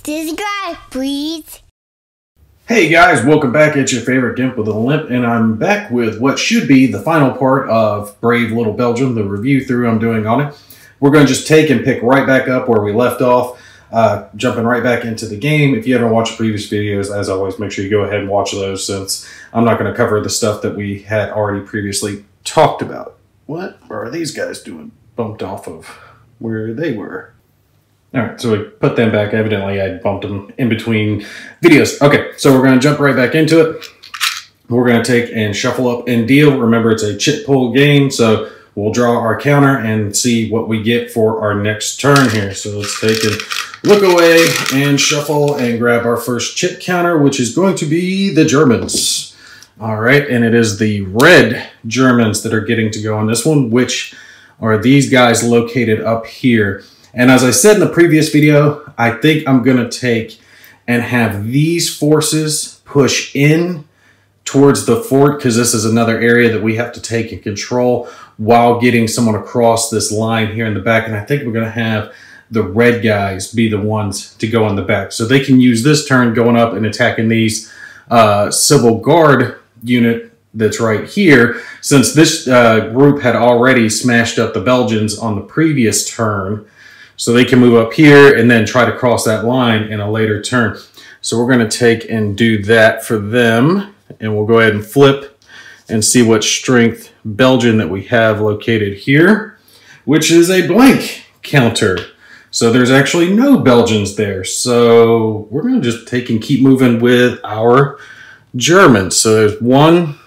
Subscribe, please. Hey guys, welcome back. It's your favorite Gimp with a Limp, and I'm back with what should be the final part of Brave Little Belgium, the review through I'm doing on it. We're going to just take and pick right back up where we left off, jumping right back into the game. If you haven't watched previous videos, as always, make sure you go ahead and watch those, since I'm not going to cover the stuff that we had already previously talked about. What are these guys doing? Bumped off of where they were. All right, so we put them back. Evidently, I bumped them in between videos. Okay, so we're going to jump right back into it. We're going to take and shuffle up and deal. Remember, it's a chip pull game, so we'll draw our counter and see what we get for our next turn here. So let's take and look away and shuffle and grab our first chip counter, which is going to be the Germans. All right, and it is the red Germans that are getting to go on this one, which are these guys located up here. And as I said in the previous video, I think I'm going to take and have these forces push in towards the fort, because this is another area that we have to take and control while getting someone across this line here in the back. And I think we're going to have the red guys be the ones to go in the back. So they can use this turn going up and attacking these civil guard unit that's right here, since this group had already smashed up the Belgians on the previous turn. So they can move up here and then try to cross that line in a later turn. So we're going to take and do that for them. And we'll go ahead and flip and see what strength Belgian that we have located here, which is a blank counter. So there's actually no Belgians there. So we're going to just take and keep moving with our Germans. So there's 1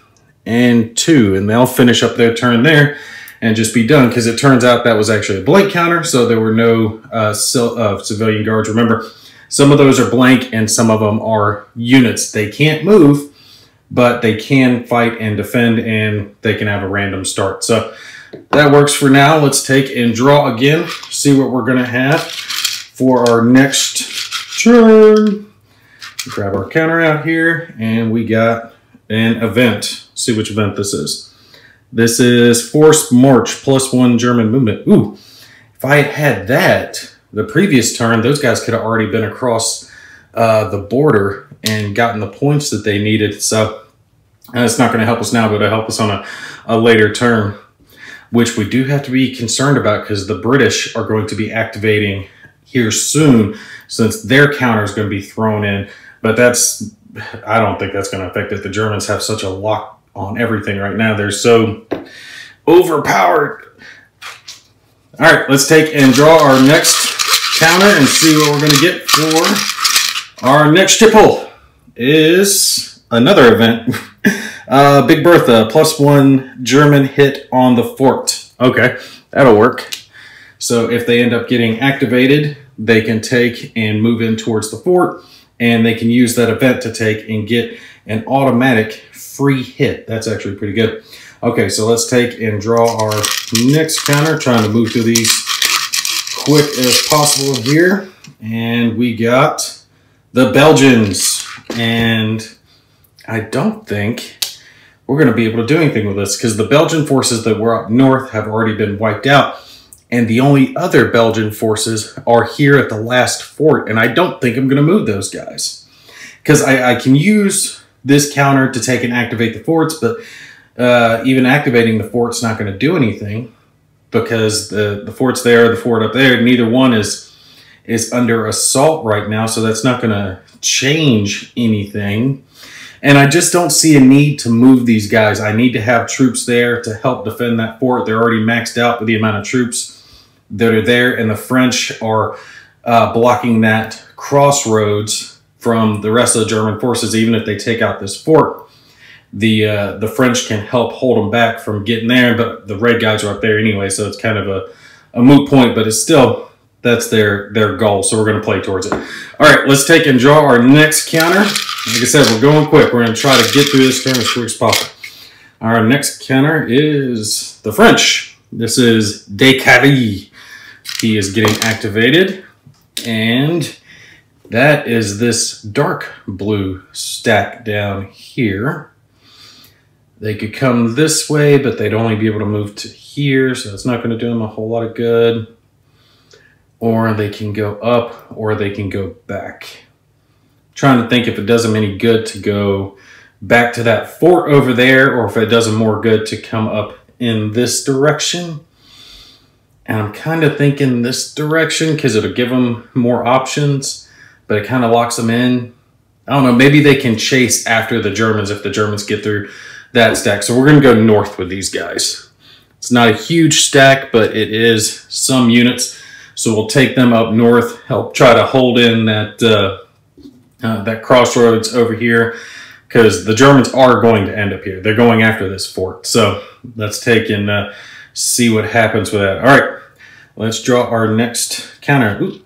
and 2, and they'll finish up their turn there and just be done, because it turns out that was actually a blank counter, so there were no civilian guards. Remember, some of those are blank and some of them are units. They can't move, but they can fight and defend, and they can have a random start. So that works for now. Let's take and draw again, see what we're going to have for our next turn. Grab our counter out here, and we got an event. See which event this is. This is Forced March, +1 German movement. Ooh, if I had that the previous turn, those guys could have already been across the border and gotten the points that they needed. So it's not going to help us now, but it'll help us on a later turn, which we do have to be concerned about, because the British are going to be activating here soon, since their counter is going to be thrown in. But I don't think that's going to affect it. The Germans have such a lock on everything right now. They're so overpowered. All right, let's take and draw our next counter and see what we're going to get for our next chip pull. Is another event. Big Bertha, +1 German hit on the fort. Okay, that'll work. So if they end up getting activated, they can take and move in towards the fort, and they can use that event to take and get an automatic free hit. That's actually pretty good. Okay, so let's take and draw our next counter, trying to move through these quick as possible here. And we got the Belgians. And I don't think we're going to be able to do anything with this, because the Belgian forces that were up north have already been wiped out. And the only other Belgian forces are here at the last fort. And I don't think I'm going to move those guys, because I can use this counter to take and activate the forts, but even activating the fort's not going to do anything, because the fort's there, the fort up there, neither one is under assault right now, so that's not going to change anything. And I just don't see a need to move these guys. I need to have troops there to help defend that fort. They're already maxed out with the amount of troops that are there, and the French are blocking that crossroads from the rest of the German forces. Even if they take out this fort, the French can help hold them back from getting there, but the red guys are up there anyway, so it's kind of a moot point, but it's still, that's their goal, so we're going to play towards it. All right, let's take and draw our next counter. Like I said, we're going quick. We're going to try to get through this turn as quick as possible. Our next counter is the French. This is Descaries. He is getting activated, and that is this dark blue stack down here. They could come this way, but they'd only be able to move to here, so it's not going to do them a whole lot of good. or they can go up, or they can go back. Trying to think if it does them any good to go back to that fort over there, or if it does them more good to come up in this direction. And I'm kind of thinking this direction because it'll give them more options, but it kind of locks them in. I don't know, maybe they can chase after the Germans if the Germans get through that stack. So we're going to go north with these guys. It's not a huge stack, but it is some units. So we'll take them up north, help try to hold in that that crossroads over here, because the Germans are going to end up here. They're going after this fort. So let's take and see what happens with that. All right, let's draw our next counter. Ooh,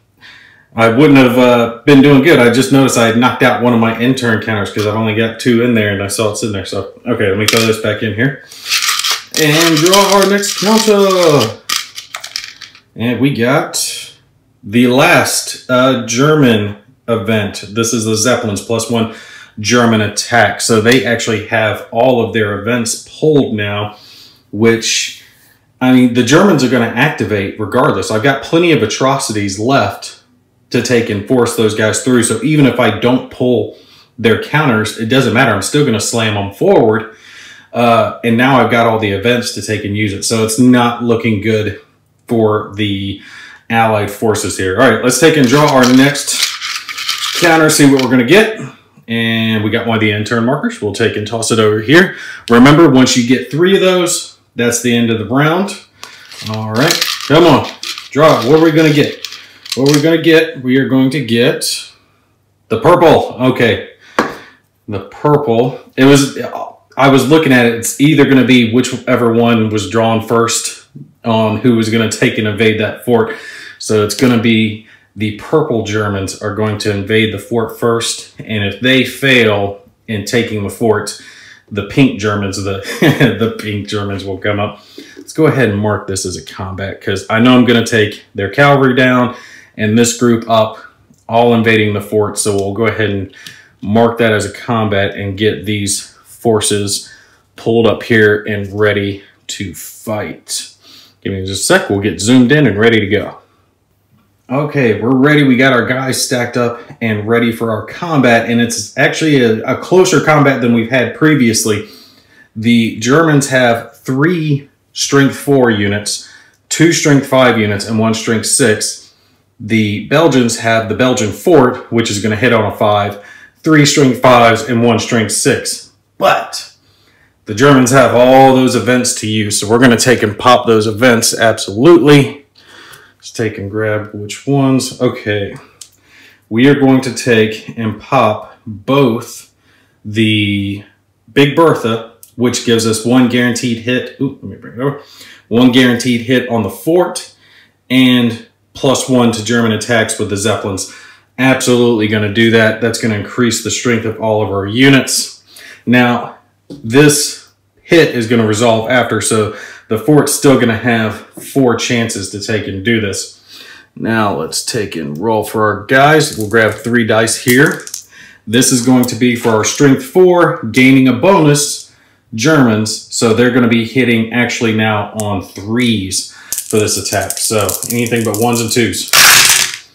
I wouldn't have been doing good. I just noticed I had knocked out one of my intern counters because I've only got 2 in there and I saw it sitting there. So, okay, let me throw this back in here. And draw our next counter. And we got the last German event. This is the Zeppelins +1 German attack. So they actually have all of their events pulled now, which, I mean, the Germans are going to activate regardless. I've got plenty of atrocities left to take and force those guys through. So even if I don't pull their counters, it doesn't matter. I'm still going to slam them forward. And now I've got all the events to take and use it. So it's not looking good for the Allied forces here. All right, let's take and draw our next counter, see what we're going to get. And we got one of the intern markers. We'll take and toss it over here. Remember, once you get 3 of those, that's the end of the round. All right, come on, draw it. What are we going to get? What are we going to get? We are going to get the purple. Okay, the purple. It was, I was looking at it. It's either going to be whichever one was drawn first on who was going to take and invade that fort. So it's going to be the purple Germans are going to invade the fort first. And if they fail in taking the fort, the pink Germans, the pink Germans will come up. Let's go ahead and mark this as a combat because I know I'm going to take their cavalry down and this group up, all invading the fort. So we'll go ahead and mark that as a combat and get these forces pulled up here and ready to fight. Give me just a sec. We'll get zoomed in and ready to go. Okay, we're ready. We got our guys stacked up and ready for our combat. And it's actually a closer combat than we've had previously. The Germans have 3 strength 4 units, 2 strength 5 units, and 1 strength 6. The Belgians have the Belgian fort, which is going to hit on a 5, 3 strength 5s, and 1 strength 6. But the Germans have all those events to use, so we're going to take and pop those events, absolutely. Let's take and grab which ones. Okay, we are going to take and pop both the Big Bertha, which gives us 1 guaranteed hit. Ooh, let me bring it over. 1 guaranteed hit on the fort, and +1 to German attacks with the Zeppelins. Absolutely going to do that. That's going to increase the strength of all of our units. Now, this hit is going to resolve after, so the fort's still going to have 4 chances to take and do this. Now, let's take and roll for our guys. We'll grab 3 dice here. This is going to be for our strength 4, gaining a bonus, Germans. So they're going to be hitting actually now on 3s for this attack. So anything but 1s and 2s.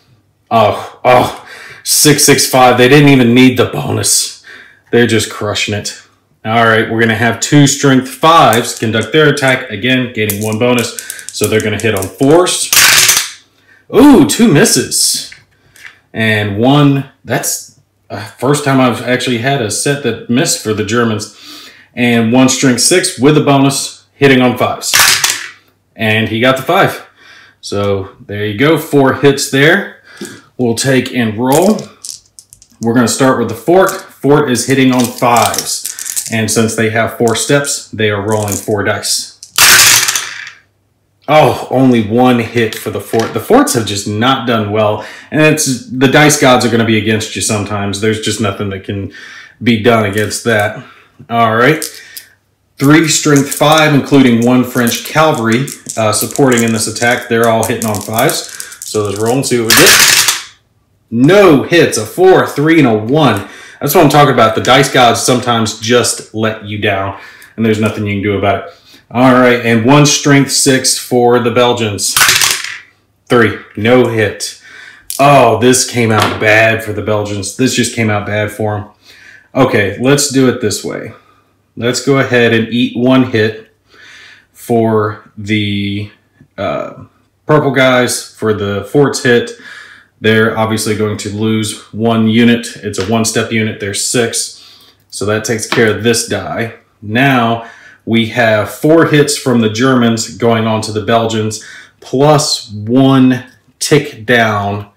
Oh, 6, 6, 5. They didn't even need the bonus. They're just crushing it. All right, we're going to have 2 strength 5s conduct their attack, again, gaining 1 bonus. So they're going to hit on 4s. Ooh, 2 misses. And 1, that's first time I've actually had a set that missed for the Germans. And 1 strength 6 with a bonus, hitting on 5s. And he got the 5. So there you go, 4 hits there. We'll take and roll. We're going to start with the fort. Fort is hitting on 5s. And since they have 4 steps, they are rolling 4 dice. Oh, only 1 hit for the fort. The forts have just not done well. And it's the dice gods are going to be against you sometimes. There's just nothing that can be done against that. All right. 3 strength 5, including 1 French cavalry supporting in this attack. They're all hitting on 5s. So let's roll and see what we get. No hits, a 4, a 3, and a 1. That's what I'm talking about. The dice gods sometimes just let you down, and there's nothing you can do about it. All right, and 1 strength 6 for the Belgians. 3. No hit. Oh, this came out bad for the Belgians. This just came out bad for them. Okay, let's do it this way. Let's go ahead and eat 1 hit for the purple guys. For the forts hit, they're obviously going to lose 1 unit. It's a 1-step unit. There's 6. So that takes care of this die. Now we have 4 hits from the Germans going on to the Belgians, plus 1 tick down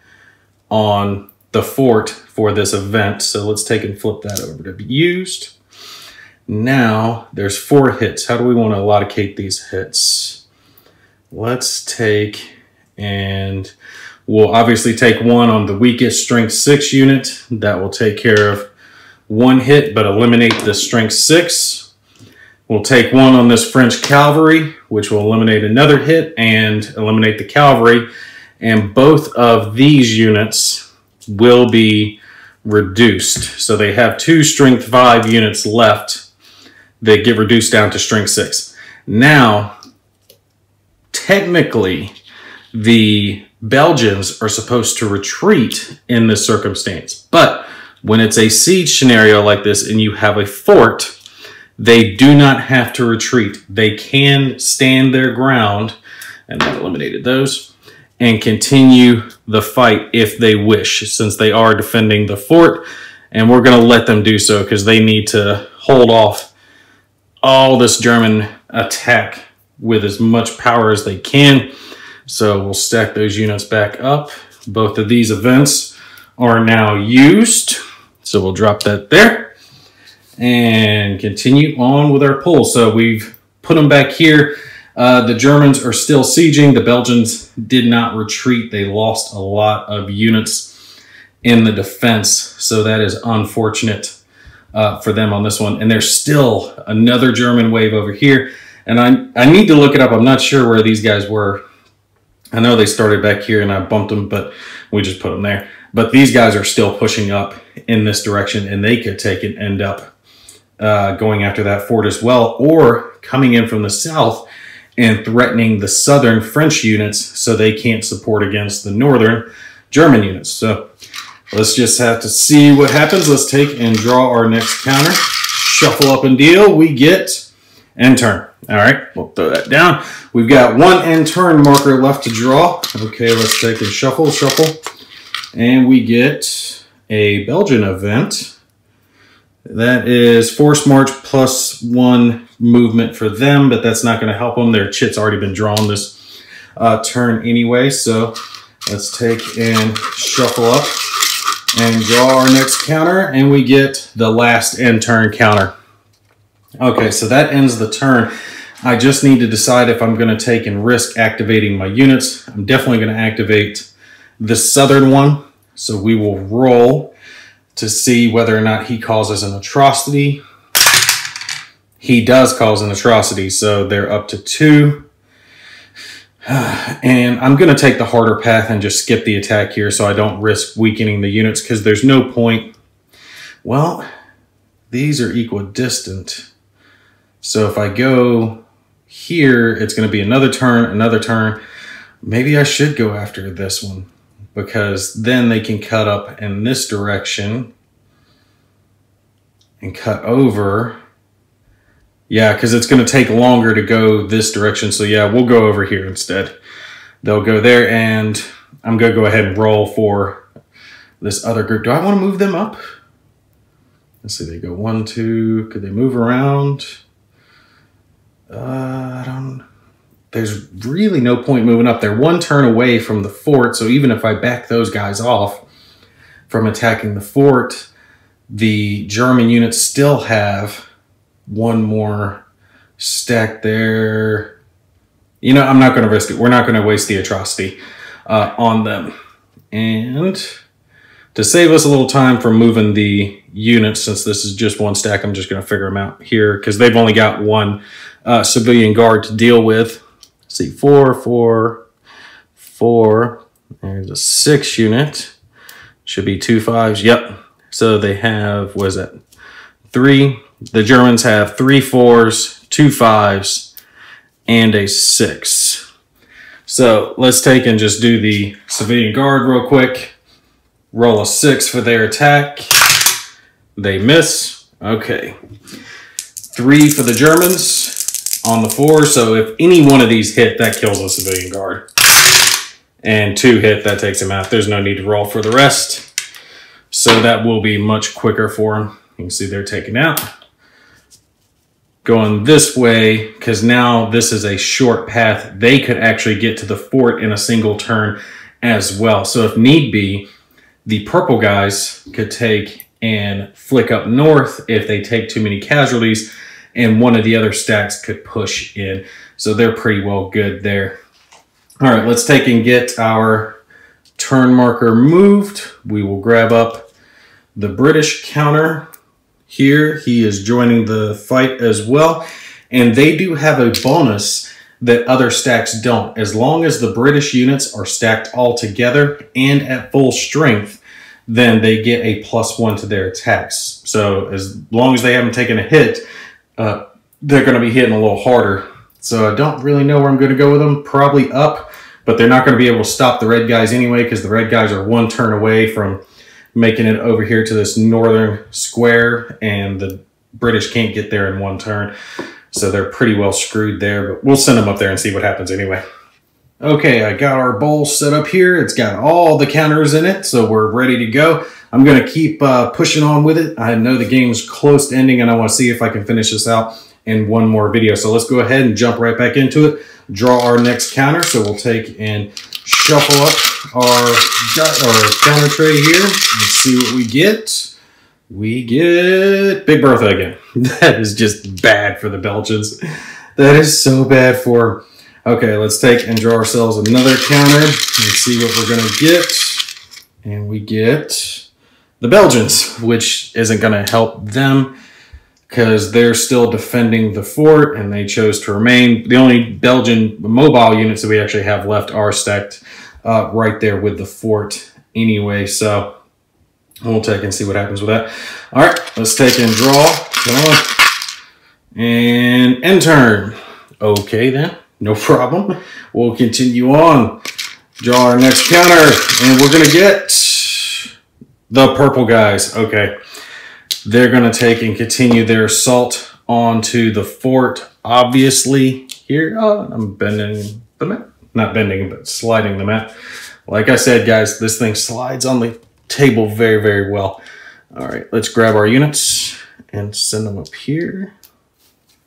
on the fort for this event. So let's take and flip that over to be used. Now there's 4 hits. How do we want to allocate these hits? Let's take, and we'll obviously take 1 on the weakest strength 6 unit. That will take care of 1 hit, but eliminate the strength 6. We'll take 1 on this French cavalry, which will eliminate another hit and eliminate the cavalry. And both of these units will be reduced. So they have 2 strength 5 units left that get reduced down to strength 6. Now, technically, the Belgians are supposed to retreat in this circumstance. But when it's a siege scenario like this and you have a fort, they do not have to retreat. They can stand their ground, and that eliminated those, and continue the fight if they wish, since they are defending the fort. And we're going to let them do so because they need to hold off all this German attack with as much power as they can. So we'll stack those units back up. Both of these events are now used. So we'll drop that there and continue on with our pull. So we've put them back here. The Germans are still sieging. The Belgians did not retreat. They lost a lot of units in the defense. So that is unfortunate for them on this one. And there's still another German wave over here. And I need to look it up. I'm not sure where these guys were. I know they started back here and I bumped them, but we just put them there. But these guys are still pushing up in this direction, and they could take and end up going after that fort as well, or coming in from the south and threatening the southern French units so they can't support against the northern German units. So let's just have to see what happens. Let's take and draw our next counter. Shuffle up and deal. We get end turn. All right, we'll throw that down. We've got 1 end turn marker left to draw. Okay, let's take and shuffle. And we get a Belgian event. That is force march plus 1 movement for them, but that's not going to help them. Their chit's already been drawn this turn anyway. So let's take and shuffle up and draw our next counter, and we get the last end turn counter. Okay, so that ends the turn. I just need to decide if I'm going to take and risk activating my units. I'm definitely going to activate the southern one. So we will roll to see whether or not he causes an atrocity. He does cause an atrocity, so they're up to 2. And I'm going to take the harder path and just skip the attack here so I don't risk weakening the units, because there's no point. Well, these are equidistant. So if I go here, it's going to be another turn. Maybe I should go after this one, because then they can cut up in this direction and cut over. Yeah, because it's going to take longer to go this direction. So yeah, we'll go over here instead. They'll go there, and I'm going to go ahead and roll for this other group. Do I want to move them up? Let's see, they go 1, 2. Could they move around? I don't. There's really no point moving up. They're 1 turn away from the fort, so even if I back those guys off from attacking the fort, the German units still have 1 more stack there. You know, I'm not going to risk it. We're not going to waste the atrocity on them. And to save us a little time for moving the units, since this is just 1 stack, I'm just going to figure them out here, because they've only got 1 civilian guard to deal with. Let's see, 4, 4, 4. There's a 6 unit. Should be 2 5s. Yep. So they have, what is that? 3. The Germans have 3 4s, 2 5s, and a 6. So let's take and just do the civilian guard real quick. Roll a 6 for their attack. They miss. Okay. 3 for the Germans on the 4. So if any one of these hit, that kills a civilian guard. And 2 hit, that takes him out. There's no need to roll for the rest. So that will be much quicker for him. You can see they're taken out. Going this way, because now this is a short path, they could actually get to the fort in a single turn as well. So if need be, the purple guys could take and flick up north if they take too many casualties, and one of the other stacks could push in. So they're pretty well good there. All right, let's take and get our turn marker moved. We will grab up the British counter. Here, he is joining the fight as well. And they do have a bonus that other stacks don't. As long as the British units are stacked all together and at full strength, then they get a +1 to their attacks. So as long as they haven't taken a hit, they're going to be hitting a little harder. So I don't really know where I'm going to go with them. Probably up, but they're not going to be able to stop the red guys anyway, because the red guys are 1 turn away from making it over here to this northern square, and the British can't get there in 1 turn. So they're pretty well screwed there, but we'll send them up there and see what happens anyway. Okay, I got our bowl set up here. It's got all the counters in it, so we're ready to go. I'm going to keep pushing on with it. I know the game's close to ending, and I want to see if I can finish this out in one more video. So let's go ahead and jump right back into it. Draw our next counter. So we'll take and shuffle up our counter tray here and see what we get. We get Big Bertha again. That is just bad for the Belgians. That is so bad for them. Okay, let's take and draw ourselves another counter and see what we're going to get. And we get the Belgians, which isn't going to help them because they're still defending the fort and they chose to remain. The only Belgian mobile units that we actually have left are stacked right there with the fort anyway. So we'll take and see what happens with that. All right, let's take and draw. Come on. And end turn. Okay then, no problem. We'll continue on. Draw our next counter, and we're gonna get the purple guys. Okay, they're gonna take and continue their assault onto the fort. Obviously, here, I'm bending the map. Not bending, but sliding the map. Like I said, guys, this thing slides on the table very, very well. All right, let's grab our units and send them up here.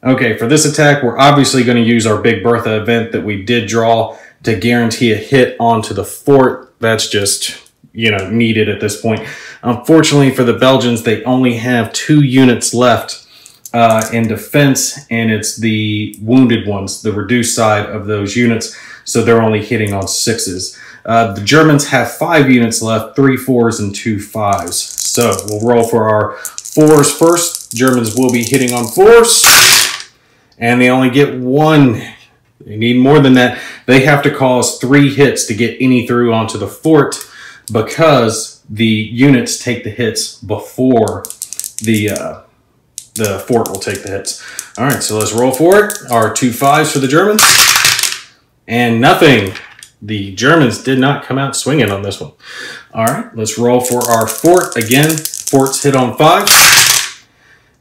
Okay, for this attack, we're obviously going to use our Big Bertha event that we did draw to guarantee a hit onto the fort. That's just, needed at this point. Unfortunately for the Belgians, they only have 2 units left in defense, and it's the wounded ones, the reduced side of those units, so they're only hitting on 6s. The Germans have 5 units left, 3 4s and 2 5s. So we'll roll for our 4s first. Germans will be hitting on 4s. And they only get 1. They need more than that. They have to cause 3 hits to get any through onto the fort because the units take the hits before the fort will take the hits. All right, so let's roll for it. Our 2 5s for the Germans. And nothing. The Germans did not come out swinging on this one. All right, let's roll for our fort. Again, fort's hit on 5.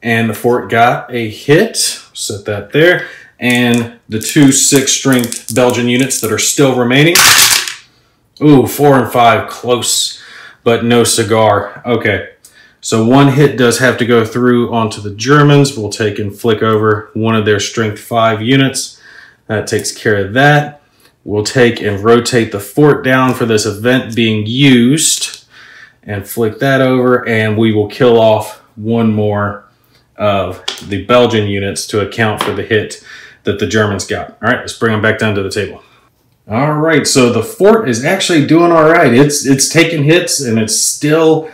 And the fort got a hit. Set that there. And the 2 6 strength Belgian units that are still remaining. Ooh, 4 and 5, close, but no cigar. Okay, so 1 hit does have to go through onto the Germans. We'll take and flick over one of their strength 5 units. That takes care of that. We'll take and rotate the fort down for this event being used and flick that over, and we will kill off 1 more of the Belgian units to account for the hit that the Germans got. All right, let's bring them back down to the table. All right, so the fort is actually doing all right. It's taking hits, and it's still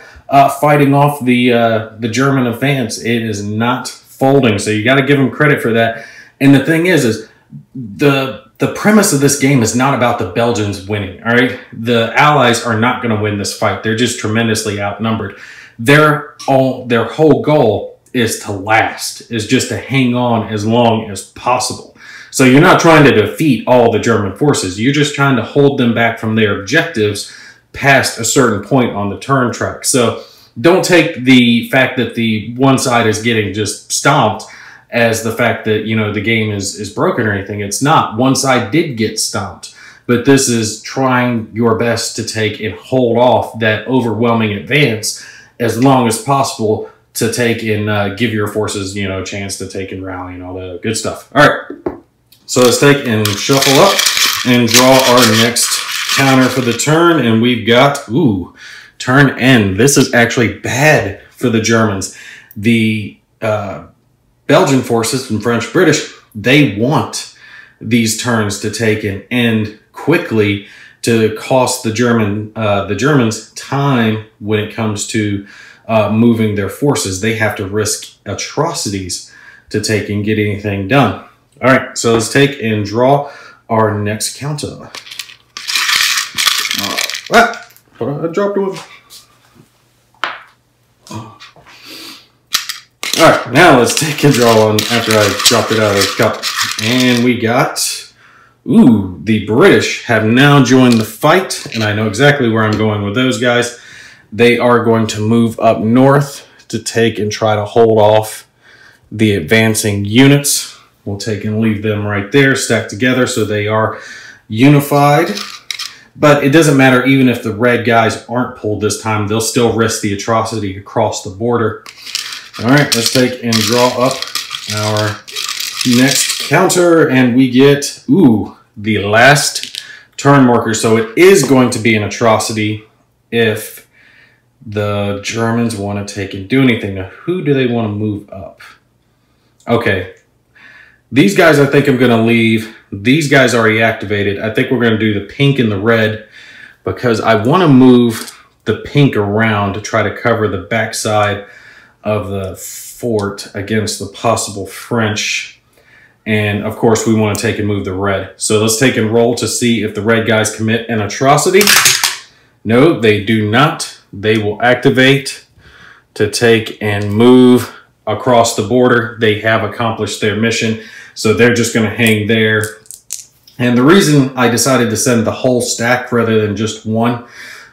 fighting off the German advance. It is not folding, so you got to give them credit for that. And the thing is the premise of this game is not about the Belgians winning, all right? The Allies are not going to win this fight. They're just tremendously outnumbered. Their whole goal is to last, is just to hang on as long as possible. So you're not trying to defeat all the German forces. You're just trying to hold them back from their objectives past a certain point on the turn track. So don't take the fact that the one side is getting just stomped as the fact that, you know, the game is broken or anything. It's not. One side did get stomped. But this is trying your best to take and hold off that overwhelming advance as long as possible to take and give your forces, you know, a chance to take and rally and all the good stuff. All right. So let's take and shuffle up and draw our next counter for the turn. And we've got, ooh, turn end. This is actually bad for the Germans. The Belgian forces and French, British, they want these turns to take and end quickly to cost the Germans time when it comes to moving their forces. They have to risk atrocities to take and get anything done. All right, so let's take and draw our next counter. I dropped one. All right, now let's take and draw one after I dropped it out of the cup. And we got, ooh, the British have now joined the fight, and I know exactly where I'm going with those guys. They are going to move up north to take and try to hold off the advancing units. We'll take and leave them right there, stacked together, so they are unified. But it doesn't matter, even if the red guys aren't pulled this time, they'll still risk the atrocity across the border. All right, let's take and draw up our next counter, and we get, ooh, the last turn marker. So it is going to be an atrocity if the Germans want to take and do anything. Now, who do they want to move up? Okay. These guys I think I'm going to leave. These guys already activated. I think we're going to do the pink and the red because I want to move the pink around to try to cover the backside of the fort against the possible French. And of course we want to take and move the red. So let's take and roll to see if the red guys commit an atrocity. No, they do not. They will activate to take and move across the border. They have accomplished their mission. So they're just going to hang there. And the reason I decided to send the whole stack rather than just one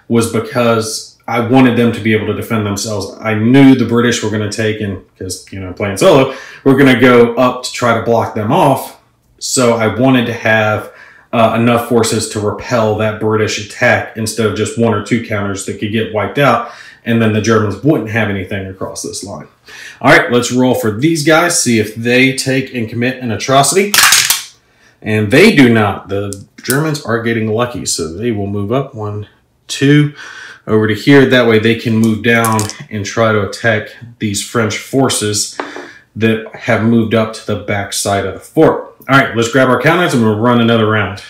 was because I wanted them to be able to defend themselves. I knew the British were going to take, and because, you know, playing solo, we're going to go up to try to block them off. So I wanted to have enough forces to repel that British attack instead of just one or two counters that could get wiped out. And then the Germans wouldn't have anything across this line. All right, let's roll for these guys, see if they take and commit an atrocity. And they do not. The Germans are getting lucky, so they will move up 1, 2, over to here. That way they can move down and try to attack these French forces that have moved up to the back side of the fort. All right, let's grab our counters and we'll run another round.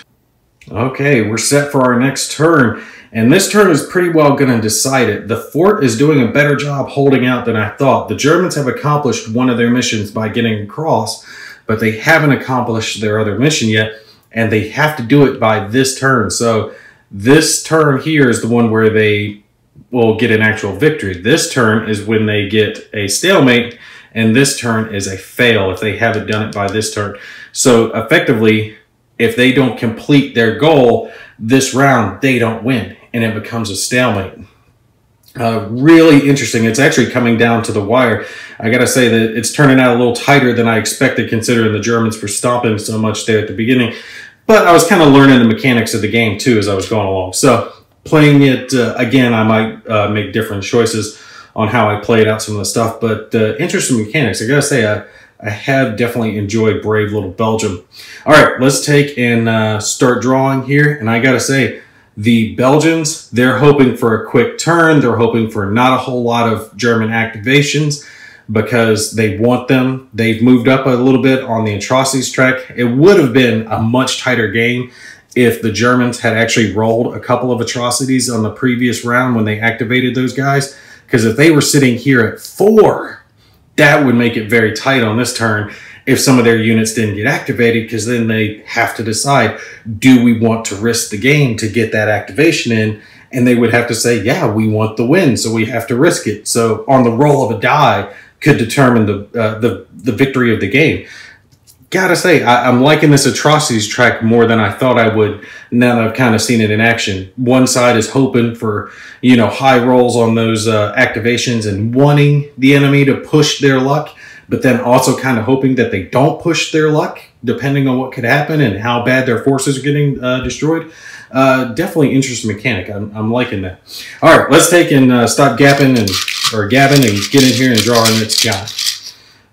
Okay, we're set for our next turn. And this turn is pretty well going to decide it. The fort is doing a better job holding out than I thought. The Germans have accomplished one of their missions by getting across, but they haven't accomplished their other mission yet, and they have to do it by this turn. So this turn here is the one where they will get an actual victory. This turn is when they get a stalemate, and this turn is a fail if they haven't done it by this turn. So effectively, if they don't complete their goal this round, they don't win, and it becomes a stalemate. Really interesting. It's actually coming down to the wire. I gotta say that it's turning out a little tighter than I expected, considering the Germans were stomping so much there at the beginning. But I was kind of learning the mechanics of the game too as I was going along. So playing it again, I might make different choices on how I played out some of the stuff. But interesting mechanics. I gotta say, I have definitely enjoyed Brave Little Belgium. All right, let's take and start drawing here. And I gotta say, the Belgians, they're hoping for a quick turn. They're hoping for not a whole lot of German activations because they want them. They've moved up a little bit on the atrocities track. It would have been a much tighter game if the Germans had actually rolled a couple of atrocities on the previous round when they activated those guys. Because if they were sitting here at 4, that would make it very tight on this turn if some of their units didn't get activated, because then they have to decide, do we want to risk the game to get that activation in? And they would have to say, yeah, we want the win, so we have to risk it. So on the roll of a die could determine the victory of the game. gotta say, I'm liking this atrocities track more than I thought I would now that I've kind of seen it in action. One side is hoping for, you know, high rolls on those activations and wanting the enemy to push their luck, but then also kind of hoping that they don't push their luck, depending on what could happen and how bad their forces are getting destroyed. Definitely interesting mechanic. I'm liking that. All right, let's take and stop gabbing and get in here and draw our next guy.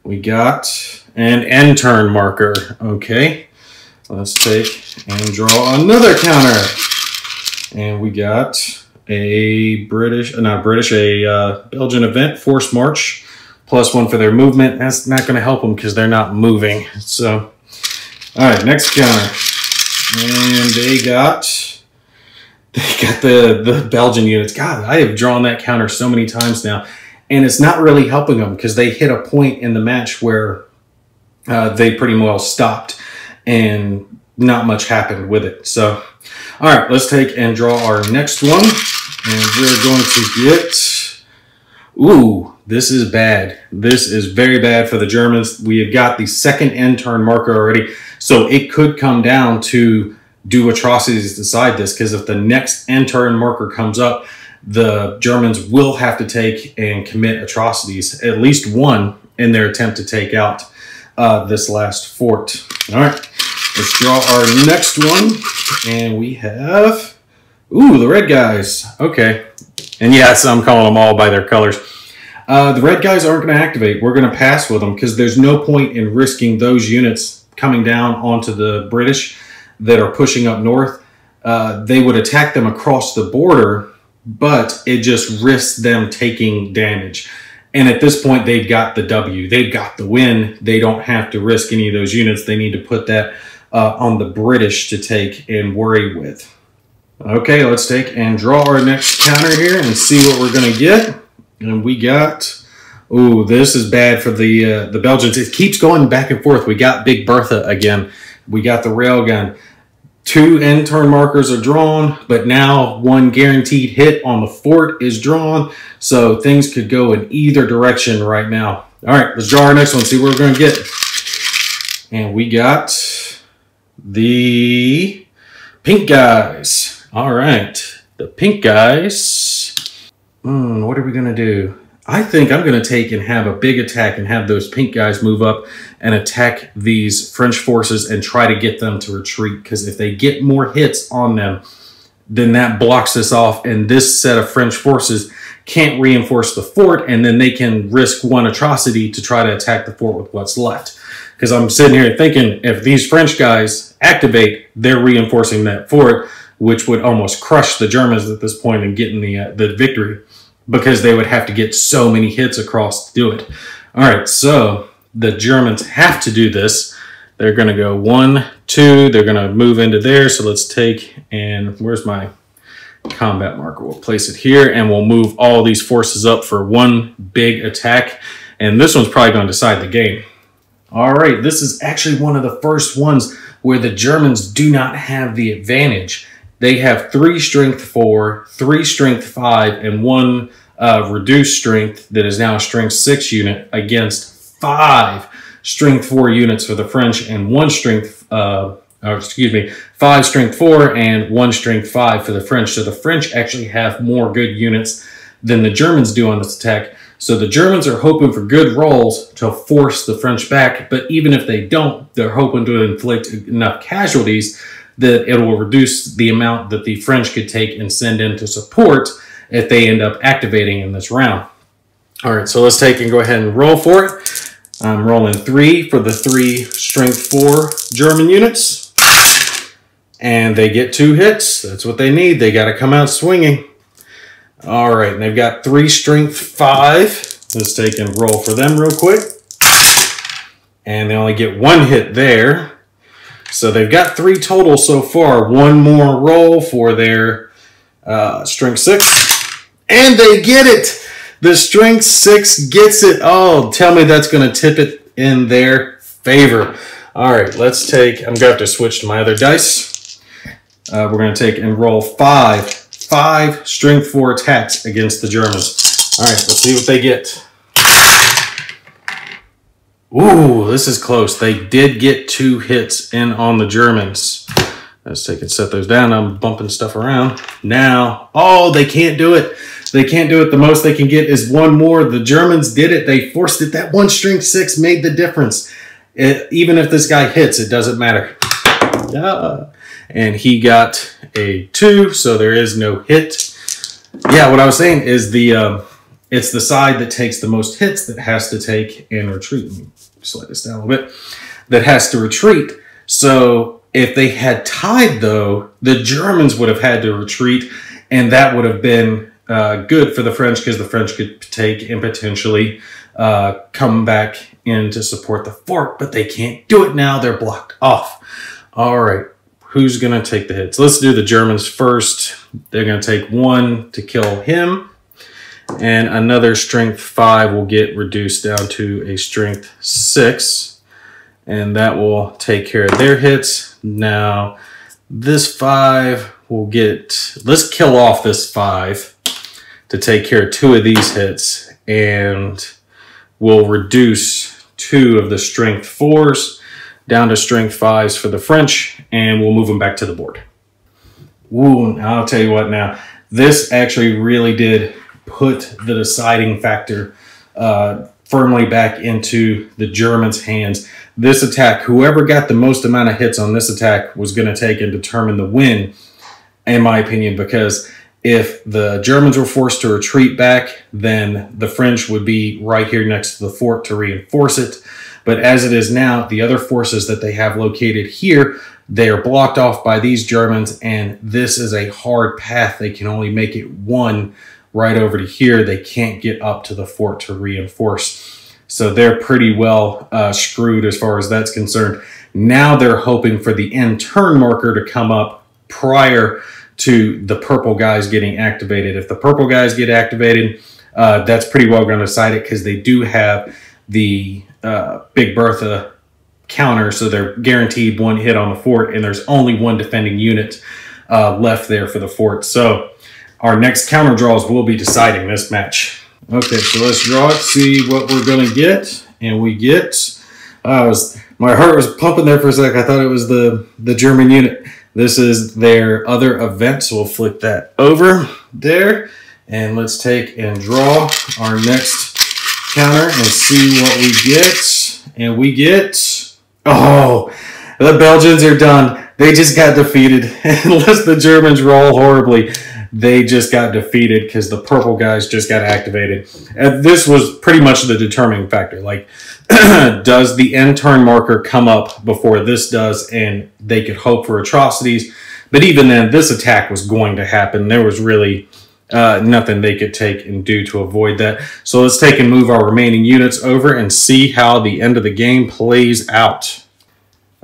We got an end turn marker. Okay, let's take and draw another counter. And we got a Belgian event, forced march, +1 for their movement. That's not going to help them because they're not moving. So, all right, next counter. And they got the Belgian units. God, I have drawn that counter so many times now. And it's not really helping them because they hit a point in the match where they pretty well stopped and not much happened with it. So, all right, let's take and draw our next one. And we're going to get, ooh, this is bad. This is very bad for the Germans. We have got the second end turn marker already. So it could come down to do atrocities to decide this, because if the next end turn marker comes up, the Germans will have to take and commit atrocities, at least one, in their attempt to take out this last fort. All right, let's draw our next one. And we have, ooh, the red guys. Okay. And yes, I'm calling them all by their colors. The red guys aren't going to activate. We're going to pass with them because there's no point in risking those units coming down onto the British that are pushing up north. They would attack them across the border, but it just risks them taking damage. And at this point, they've got the W. They've got the win. They don't have to risk any of those units. They need to put that on the British to take and worry with. Okay, let's take and draw our next counter here and see what we're going to get. And we got, ooh, this is bad for the Belgians. It keeps going back and forth. We got Big Bertha again. We got the railgun. 2 end turn markers are drawn, but now 1 guaranteed hit on the fort is drawn. So things could go in either direction right now. All right, let's draw our next one, see what we're going to get. And we got the pink guys. All right, the pink guys. What are we going to do? I think I'm going to take and have a big attack and have those pink guys move up and attack these French forces and try to get them to retreat. Because if they get more hits on them, then that blocks us off. And this set of French forces can't reinforce the fort. And then they can risk 1 atrocity to try to attack the fort with what's left. Because I'm sitting here thinking if these French guys activate, they're reinforcing that fort, which would almost crush the Germans at this point and getting the victory, because they would have to get so many hits across to do it. All right, so the Germans have to do this. They're going to go 1, 2. They're going to move into there. So let's take, and where's my combat marker? We'll place it here, and we'll move all these forces up for 1 big attack. And this one's probably going to decide the game. All right, this is actually one of the first ones where the Germans do not have the advantage. They have 3 strength 4, 3 strength 5, and 1 reduced strength that is now a strength 6 unit against 5 strength 4 units for the French and 5 strength 4 and 1 strength 5 for the French. So the French actually have more good units than the Germans do on this attack. So the Germans are hoping for good rolls to force the French back, but even if they don't, they're hoping to inflict enough casualties that it will reduce the amount that the French could take and send in to support if they end up activating in this round. All right, so let's take and go ahead and roll for it. I'm rolling 3 for the 3 strength 4 German units. And they get 2 hits. That's what they need. They got to come out swinging. All right, and they've got 3 strength 5. Let's take and roll for them real quick. And they only get 1 hit there. So they've got 3 total so far. 1 more roll for their strength 6. And they get it! The strength 6 gets it. Oh, tell me that's going to tip it in their favor. All right, let's take, I'm going to have to switch to my other dice. We're going to take and roll 5 strength 4 attacks against the Germans. All right, let's see what they get. Ooh, this is close. They did get 2 hits in on the Germans. Let's take and set those down. I'm bumping stuff around. Now, oh, they can't do it. They can't do it. The most they can get is 1 more. The Germans did it. They forced it. That 1 strength 6 made the difference. Even if this guy hits, it doesn't matter. And he got a 2, so there is no hit. Yeah, what I was saying is it's the side that takes the most hits that has to take and retreat. Let me slide this down a little bit. That has to retreat. So if they had tied, though, the Germans would have had to retreat, and that would have been good for the French because the French could take and potentially come back in to support the fort, but they can't do it now. They're blocked off. All right, who's going to take the hits? Let's do the Germans first. They're going to take 1 to kill him, and another strength 5 will get reduced down to a strength 6, and that will take care of their hits. Now, this 5 will get... Let's kill off this 5 to take care of 2 of these hits, and we'll reduce 2 of the strength 4s down to strength 5s for the French, and we'll move them back to the board. Ooh, I'll tell you what now. This actually really did put the deciding factor firmly back into the Germans' hands. This attack, whoever got the most amount of hits on this attack was going to take and determine the win, in my opinion, because if the Germans were forced to retreat back, then the French would be right here next to the fort to reinforce it. But as it is now, the other forces that they have located here, they are blocked off by these Germans, and this is a hard path. They can only make it 1 right over to here. They can't get up to the fort to reinforce. So they're pretty well screwed as far as that's concerned. Now they're hoping for the end turn marker to come up prior to the purple guys getting activated. If the purple guys get activated, that's pretty well going to decide it because they do have the Big Bertha counter, so they're guaranteed 1 hit on the fort, and there's only 1 defending unit left there for the fort. So our next counter draws will be deciding this match. Okay, so let's draw it, see what we're going to get. And we get... my heart was pumping there for a sec. I thought it was the German unit. This is their other event, so we'll flip that over there. And let's take and draw our next counter and see what we get. And we get... Oh, the Belgians are done. They just got defeated. Unless the Germans roll horribly, they just got defeated because the purple guys just got activated. And this was pretty much the determining factor. Like, does the end turn marker come up before this does, and they could hope for atrocities. But even then, this attack was going to happen. There was really nothing they could take and do to avoid that. So let's take and move our remaining units over and see how the end of the game plays out.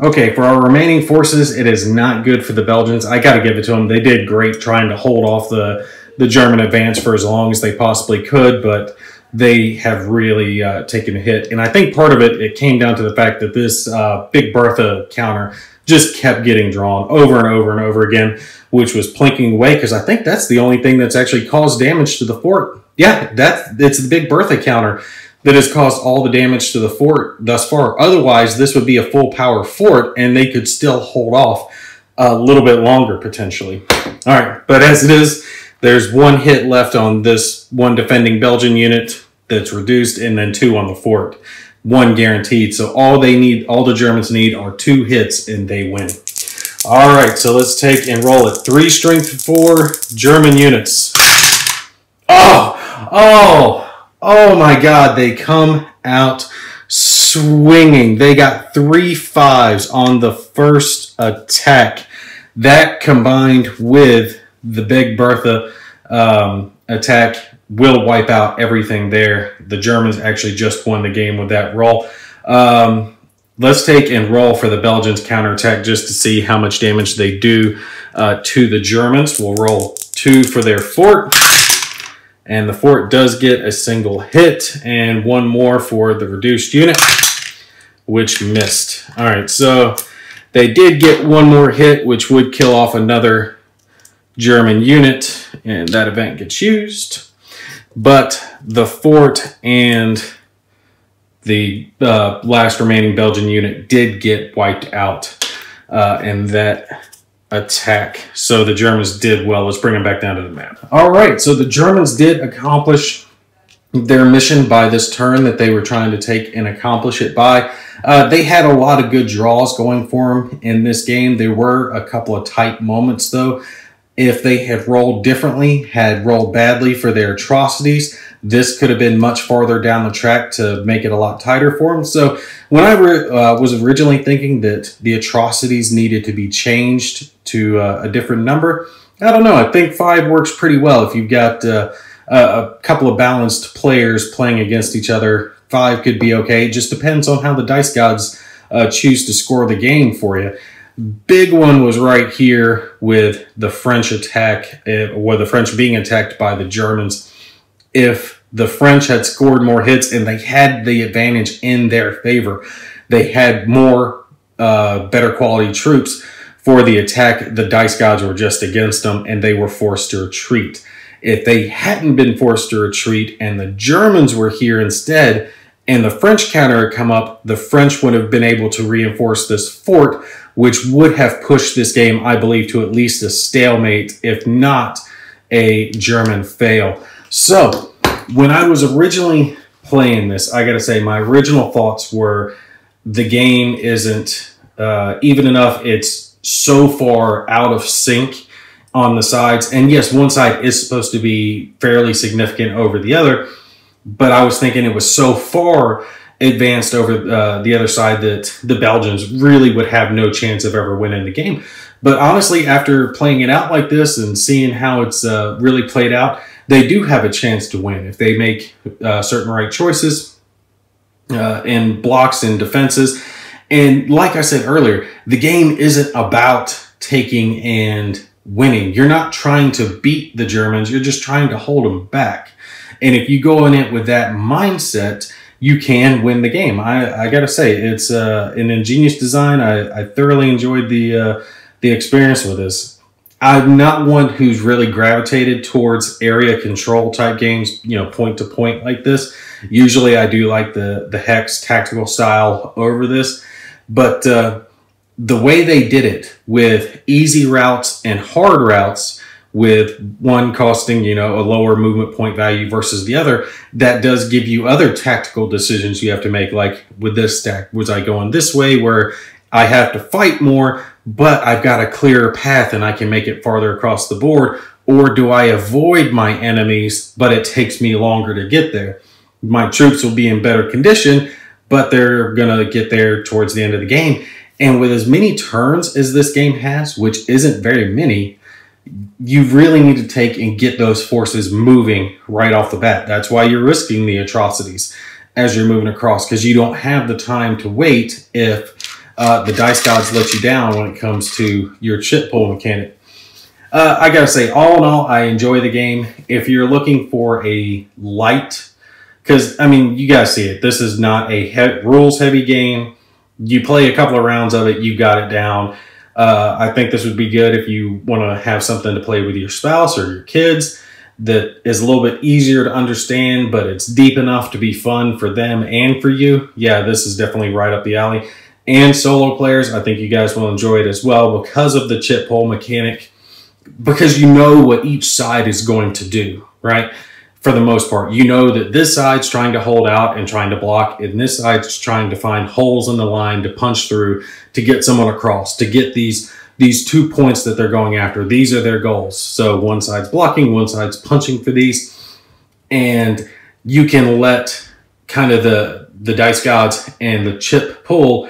Okay, for our remaining forces, it is not good for the Belgians. I got to give it to them. They did great trying to hold off the German advance for as long as they possibly could, but they have really taken a hit. And I think part of it came down to the fact that this Big Bertha counter just kept getting drawn over and over and over again, which was plinking away, because I think that's the only thing that's actually caused damage to the fort. Yeah, it's the Big Bertha counter that has caused all the damage to the fort thus far. Otherwise, this would be a full power fort, and they could still hold off a little bit longer, potentially. All right, but as it is, there's 1 hit left on this 1 defending Belgian unit that's reduced, and then 2 on the fort. 1 guaranteed. So all the Germans need are 2 hits, and they win. All right, so let's take and roll it. 3 strength 4 German units. Oh my God, they come out swinging. They got 3 5s on the first attack. That combined with the Big Bertha attack will wipe out everything there. The Germans actually just won the game with that roll. Let's take and roll for the Belgians counterattack just to see how much damage they do to the Germans. We'll roll 2 for their fort. And the fort does get a single hit, and 1 more for the reduced unit, which missed. All right, so they did get 1 more hit, which would kill off another German unit, and that event gets used. But the fort and the last remaining Belgian unit did get wiped out in that attack. So the Germans did well. Let's bring them back down to the map. All right, so the Germans did accomplish their mission by this turn that they were trying to take and accomplish it by. They had a lot of good draws going for them in this game. There were a couple of tight moments, though. If they had rolled differently, had rolled badly for their atrocities, this could have been much farther down the track to make it a lot tighter for them. So when I was originally thinking that the atrocities needed to be changed to a different number, I don't know. I think 5 works pretty well. If you've got a couple of balanced players playing against each other, 5 could be okay. It just depends on how the dice gods choose to score the game for you. Big one was right here with the French attack, or the French being attacked by the Germans. If the French had scored more hits and they had the advantage in their favor, they had more better quality troops for the attack, the dice gods were just against them and they were forced to retreat. If they hadn't been forced to retreat and the Germans were here instead and the French counter had come up, the French would have been able to reinforce this fort, which would have pushed this game, I believe, to at least a stalemate, if not a German fail. So when I was originally playing this, I got to say my original thoughts were the game isn't even enough. It's so far out of sync on the sides. And yes, one side is supposed to be fairly significant over the other, but I was thinking it was so far advanced over the other side that the Belgians really would have no chance of ever winning the game. But honestly, after playing it out like this and seeing how it's really played out, they do have a chance to win if they make certain right choices in blocks and defenses. And like I said earlier, the game isn't about taking and winning. You're not trying to beat the Germans. You're just trying to hold them back. And if you go in it with that mindset, you can win the game. I got to say, it's an ingenious design. I thoroughly enjoyed the experience with this. I'm not one who's really gravitated towards area control type games, you know, point to point like this. Usually I do like the Hex tactical style over this, but the way they did it with easy routes and hard routes, with one costing, you know, a lower movement point value versus the other, that does give you other tactical decisions you have to make. Like with this stack, was I going this way where I have to fight more, but I've got a clearer path and I can make it farther across the board? Or do I avoid my enemies, but it takes me longer to get there? My troops will be in better condition, but they're going to get there towards the end of the game. And with as many turns as this game has, which isn't very many, you really need to take and get those forces moving right off the bat. That's why you're risking the atrocities as you're moving across, because you don't have the time to wait if the dice gods let you down when it comes to your chip pull mechanic. I gotta say, all in all, I enjoy the game. If you're looking for a light, because I mean, you guys see it, this is not a rules heavy game. You play a couple of rounds of it, you got it down. I think this would be good if you want to have something to play with your spouse or your kids that is a little bit easier to understand, but it's deep enough to be fun for them and for you. Yeah, this is definitely right up the alley. And solo players, I think you guys will enjoy it as well because of the chip pull mechanic, because you know what each side is going to do, right? For the most part, you know that this side's trying to hold out and trying to block, and this side's trying to find holes in the line to punch through to get someone across, to get these 2 points that they're going after. These are their goals. So one side's blocking, one side's punching for these, and you can let kind of the dice gods and the chip pull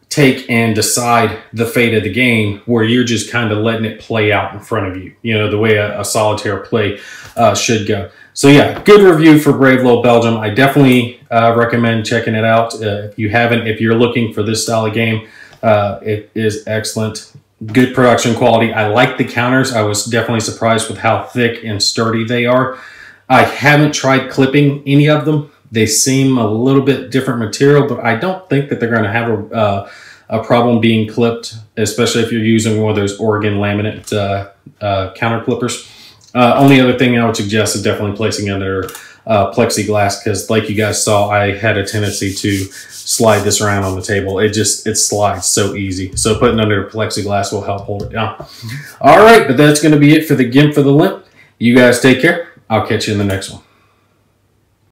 take and decide the fate of the game, where you're just kind of letting it play out in front of you, you know, the way a solitaire play should go. So yeah, good review for Brave Little Belgium. I definitely recommend checking it out. If you haven't, if you're looking for this style of game, it is excellent. Good production quality. I like the counters. I was definitely surprised with how thick and sturdy they are. I haven't tried clipping any of them. They seem a little bit different material, but I don't think that they're going to have a problem being clipped, especially if you're using one of those Oregon laminate counter clippers. Only other thing I would suggest is definitely placing under plexiglass, because like you guys saw, I had a tendency to slide this around on the table. It slides so easy. So putting under plexiglass will help hold it down. All right, but that's going to be it for the GIMP for the Limp. You guys take care. I'll catch you in the next one.